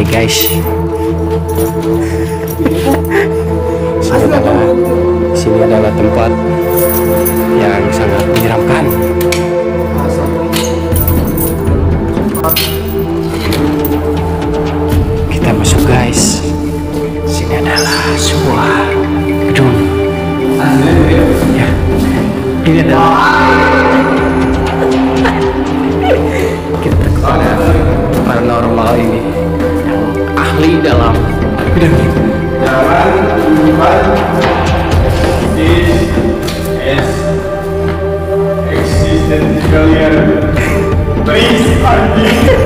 guys. Sini adalah tempat yang sangat menyeramkan. Kita masuk guys. Sini adalah sebuah gedung. Ya, ini adalah kita kepada paranormal ini yang ahli dalam bidang ini. Jangan lupa this is existence kalian. Please anjing.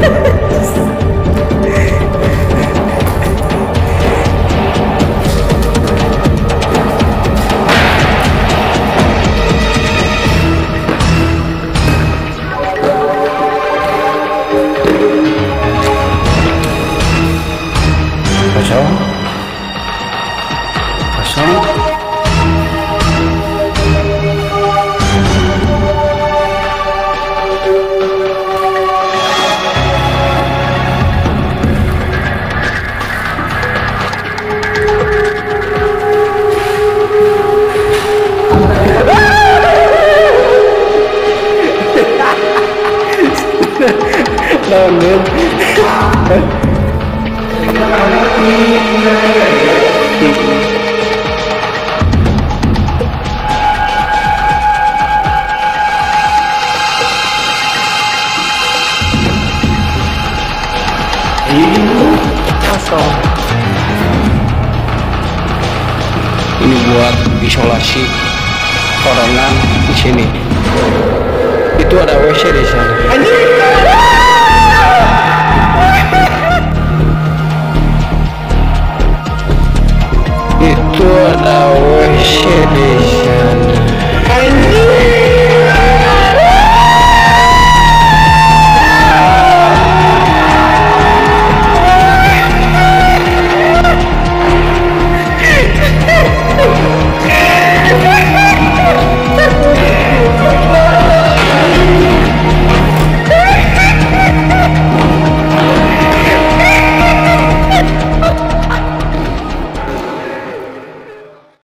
Kosong. Ini buat isolasi corona di sini. Itu ada WC di sana.